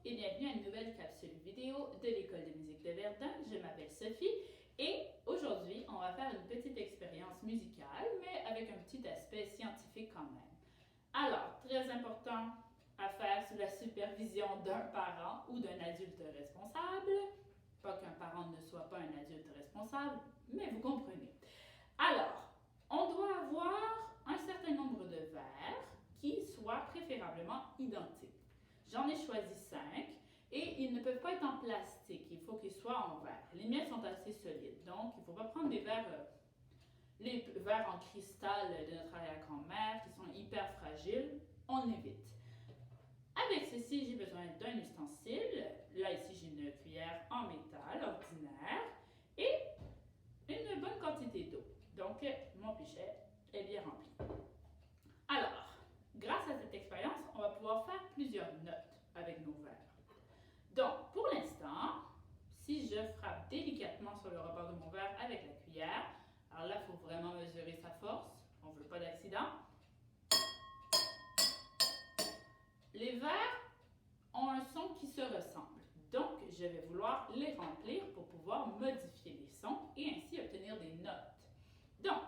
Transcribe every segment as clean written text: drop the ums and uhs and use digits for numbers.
et bienvenue à une nouvelle capsule vidéo de l'École de musique de Verdun. Je m'appelle Sophie et aujourd'hui, on va faire une petite expérience musicale, mais avec un petit aspect scientifique quand même. Alors, très important à faire sous la supervision d'un parent ou d'un adulte responsable. Pas qu'un parent ne soit pas un adulte responsable, mais vous comprenez. Alors, on doit avoir un certain nombre de verres qui soient préférablement identiques. J'en ai choisi 5 et ils ne peuvent pas être en plastique, il faut qu'ils soient en verre. Les miens sont assez solides, donc il ne faut pas prendre des verres, les verres en cristal de notre arrière-grand-mère qui sont hyper fragiles, on évite. Avec ceci, j'ai besoin d'un ustensile. Là, ici, j'ai une cuillère en métal ordinaire et une bonne quantité d'eau. Donc, mon pichet est bien rempli. Alors, grâce à cette expérience, on va pouvoir faire plusieurs notes avec nos verres. Donc, pour l'instant, si je frappe délicatement sur le rebord de mon verre avec la cuillère, alors là, il faut vraiment mesurer sa force. On ne veut pas d'accident. Les verres ont un son qui se ressemble. Donc, je vais vouloir les remplir pour pouvoir modifier les sons et ainsi obtenir des notes. Donc,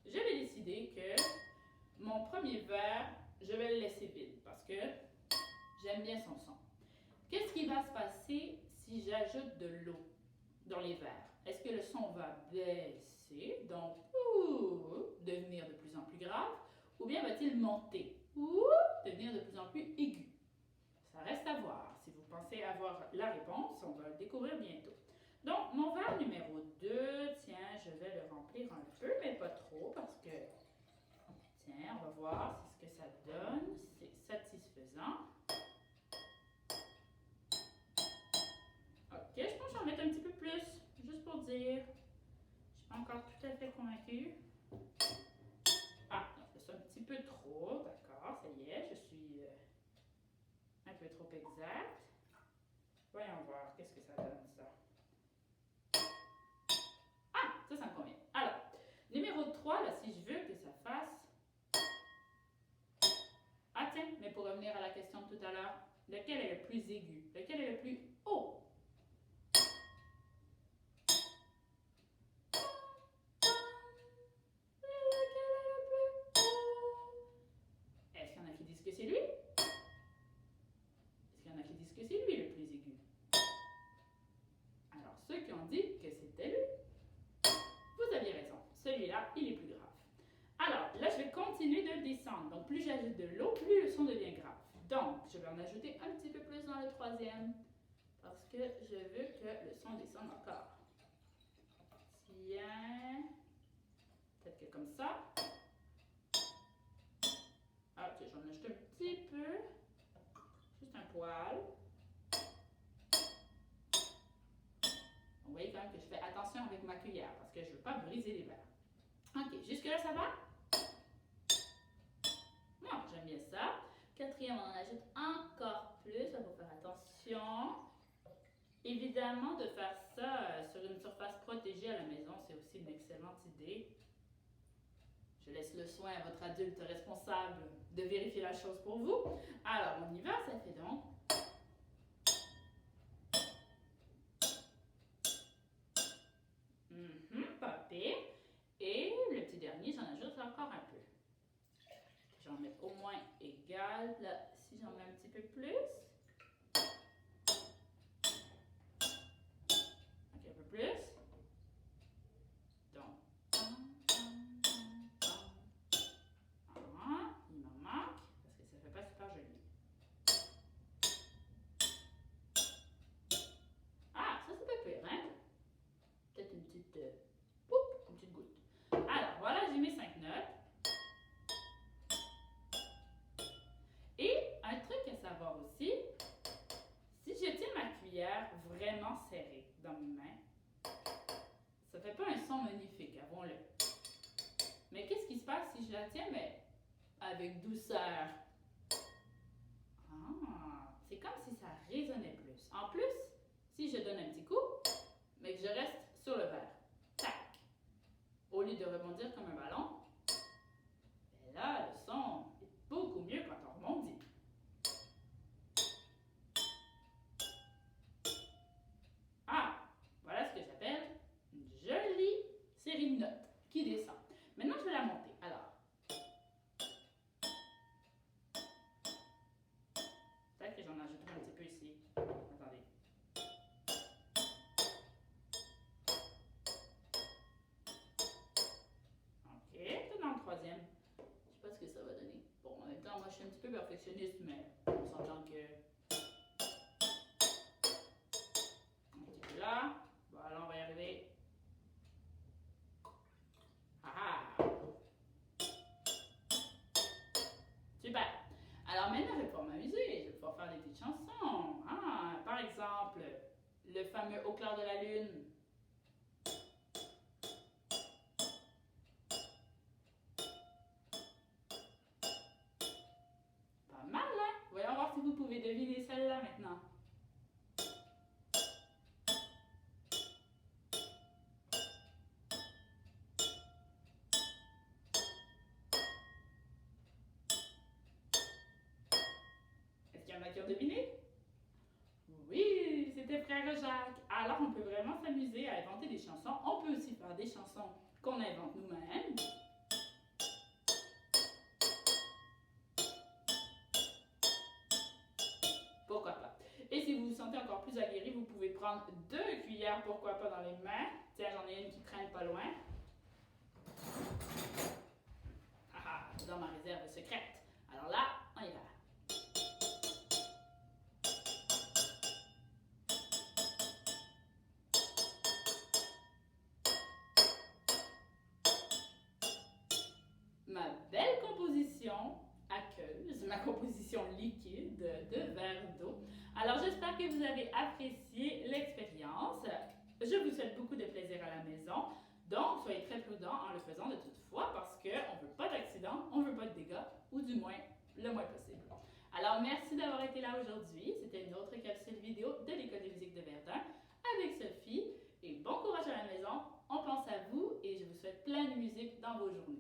je vais décider que mon premier verre, je vais le laisser vide parce que j'aime bien son son. Qu'est-ce qui va se passer si j'ajoute de l'eau dans les verres? Est-ce que le son va baisser, donc devenir de plus en plus grave, ou bien va-t-il monter, devenir de plus en plus aigu? Ça reste à voir. Si vous pensez avoir la réponse, on va le découvrir bientôt. Donc, mon verre numéro 2, tiens, je vais le remplir un peu, mais pas trop parce que, tiens, on va voir ce que ça donne. C'est satisfaisant. Ok, je pense que j'en mets un petit peu plus, juste pour dire. Je ne suis pas encore tout à fait convaincue. Ah, non, c'est un petit peu trop, d'accord, ça y est, je suis un peu trop exact. Voyons voir, qu'est-ce que ça donne, ça? Ah, ça me convient. Alors, numéro 3, là, si je veux que ça fasse... Ah, tiens, mais pour revenir à la question de tout à l'heure, lequel est le plus aigu? Lequel est le plus haut? Lequel est le plus haut? Est-ce qu'il y en a qui disent que c'est lui? Est-ce qu'il y en a qui disent que c'est lui le plus aigu? Alors, ceux qui ont dit que c'était lui, vous aviez raison. Celui-là, il est plus grave. Alors, là, je vais continuer de descendre. Donc, plus j'ajoute de l'eau, plus le son devient grave. Donc, je vais en ajouter un petit peu plus dans le troisième parce que je veux que le son descende encore. Tiens. Peut-être que comme ça. Ah, ok, j'en ajoute un petit peu. Juste un poil. Vous voyez quand même que je fais attention avec ma cuillère parce que je ne veux pas briser les verres. Ok, jusque-là, ça va? Non, j'aime bien ça. Quatrième, on en ajoute encore plus. Il faut faire attention. Évidemment, de faire ça sur une surface protégée à la maison, c'est aussi une excellente idée. Je laisse le soin à votre adulte responsable de vérifier la chose pour vous. Alors, on y va, ça fait donc... Pas pire. Et le petit dernier, j'en ajoute encore un peu. J'en mets au moins égal. Là, si j'en mets un petit peu plus. Ok, un peu plus. Donc, il m'en manque parce que ça ne fait pas super joli. Ah, ça c'est pas pire, hein? Peut-être une petite, une petite goutte. Alors, voilà, j'ai mes 5 notes. Et un truc à savoir aussi, si je tiens ma cuillère vraiment serrée dans mes mains, ça fait pas un son magnifique, avouons-le. Mais qu'est-ce qui se passe si je la tiens, mais avec douceur? Ah, c'est comme si ça résonnait plus. En plus, si je donne un petit coup, mais que je reste sur le verre, tac, au lieu de rebondir comme un ballon, ben là, le son est beaucoup mieux quand on rebondit. Peut-être que j'en ajouterai un petit peu ici. Attendez. OK, peut-être dans le troisième. Je sais pas ce que ça va donner. Bon, en même temps, moi, je suis un petit peu perfectionniste, mais on s'entend que... Un petit peu là. Voilà, on va y arriver. Ah! Super! Alors maintenant, je vais pouvoir m'amuser. Je vais pouvoir faire des petites chansons. Ah, par exemple, le fameux Au clair de la lune. Pas mal, hein? Voyons voir si vous pouvez deviner celle-là maintenant. Est-ce qu'il y en a qui ont deviné? Oui, c'était Frère Jacques. Alors, on peut vraiment s'amuser à inventer des chansons. On peut aussi faire des chansons qu'on invente nous-mêmes. Pourquoi pas? Et si vous vous sentez encore plus aguerri, vous pouvez prendre 2 cuillères, pourquoi pas, dans les mains. Tiens, j'en ai une qui traîne pas loin. Ah, dans ma réserve secrète. Alors là, on y va. Ma belle composition aqueuse, ma composition liquide de verre d'eau. Alors j'espère que vous avez apprécié l'expérience. Je vous souhaite beaucoup de plaisir à la maison. Donc soyez très prudents en le faisant de toute foi parce qu'on ne veut pas d'accident, on ne veut pas de dégâts, ou du moins le moins possible. Alors merci d'avoir été là aujourd'hui. C'était une autre capsule vidéo de l'École de musique de Verdun avec Sophie. Et bon courage à la maison. On pense à vous et je vous souhaite plein de musique dans vos journées.